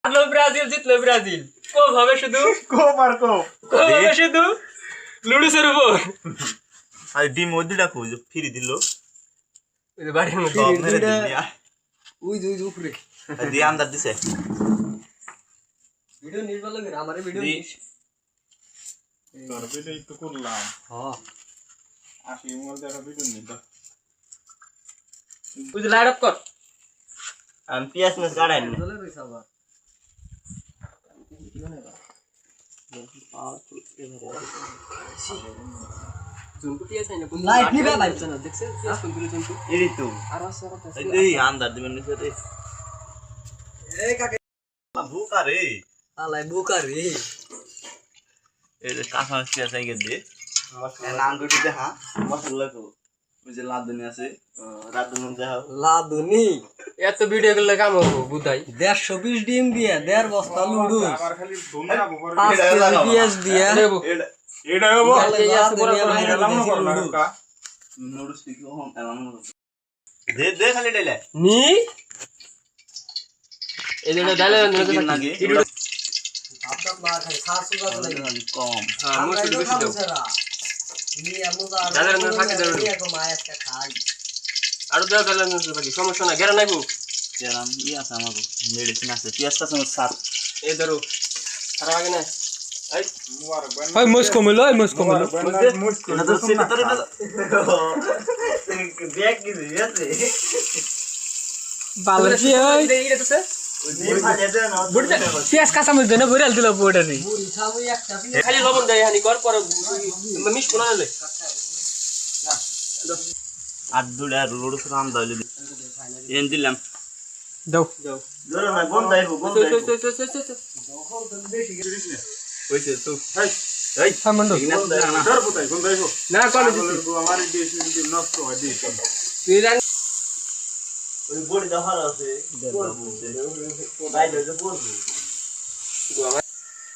হারলো Brazil, জিতলো Brazil. কোপ হবে শুধু, কোপ আর কোপ। কোপ হবে শুধু লুডুসের উপর। আর ডিম ওদিটা কই ফ্রি দিল ওই যে বাড়ির মধ্যে সব মেরে দিলিয়া ওই যে উপরে দি আন্দার দিছে ভিডিও নিস ভালো করে আমারে ভিডিও নিস তোর ভিডিও একটু করলাম হ্যাঁ 80 এর মধ্যে একটা ভিডিও নিত ওই যে লাইট অফ কর। আমি পিয়াস মেস গাড়াই না চলে রইছ আবার জুনকুটি আছে না, কোন লাইট নিবে লাইট না দেখছেন কোন করে জন্তু এই তো আর আছে এই আন্দার দিবেন নিছে রে এই কাকে ভুকা রে আলাই বুকা রে এই যে কাঁচা পিয়াস আইগে দে নাম গুটি দে হ্যাঁ মশলা কো ওই যে লাদুনি আছে রাদুনি যাও লাদুনি এত ভিডিও করলে কাম হবো বুধাই। 120 ডিম দিয়ে 1.5 বস্তা লুডু আবার খালি ধুমনা বকর 5 কেজি পেঁয়াজ দিয়ে দেবো এটা হবো লাদুনি লুডু কা নুডলস কি হম এমন দে দে খালি ডাইলে নি এই যে ডালে নাকি আপনার মা খাই খাস সুগার লাগে কম হ্যাঁ মোর বেশি দাও। নি আমুদা দাদার না থাকে দাও। এখন মা একটা খাই আর দাও ডালে বাকি সমস্যা না, গেরা নাইবো। তেরাম ই আছে আমাগো মেডিসিন আছে পিয়াসটা সময় সাত এই ধরো খারাপ আগে না। এই মুয়ার বন ওই মুস কমিলো ওই মুস কমিলো এটা তো সেটা তোর ব্যাগ কি দিয়েছে বালজি ওই এইটা তো স্যার ওই ভাজা দে না বুড়টা পেঁয়াজ কাঁচা মধ্যে না বইরাল দিল পোটারি মুড়ি খাবো একটা খালি লবণ দেয় হানি কর পরে মিশ কোনা নালে আর দুড়া রোড রাম দাইলে এন দিলাম দাও যাও ধরো না গন দাইবো গন দাইবো কইছে তো এই হ্যাঁ মন্ডল ধর পুতাই কোন দাইবো না কোন আমার দেশ যদি নষ্ট হয় দেশ তুই জান ওই বড়ি দাহার আছে বাইরে যে বলবো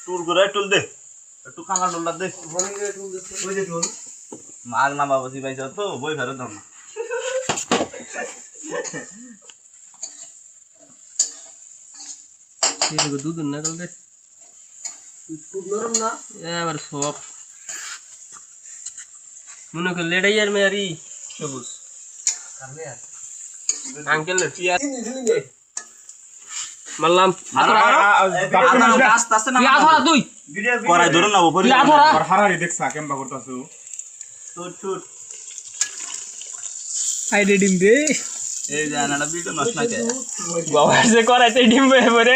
টুল করে টুল দে একটু কালা টুল দে ওই যে টুল মাগ না বাবাজি ভাই যাও তো বই ফেরত দাও না এই দেখো দুধ না গল দে খুব নরম না এবার সব মনে কর লেডাই আর মেয়ারি সবুজ কামে আর আঙ্কেল পিয়া দিন দিন মারলাম আস্তে আস্তে না পিয়া ধরা তুই করাই ধরুন না উপরে পিয়া ধরা আর হারারি দেখছা কেমবা করতাছো টুট টুট আই রেডিম দে এই জানাটা ভিডিও নষ্ট না কে বাবা সে করাইতে ডিম বয়ে পড়ে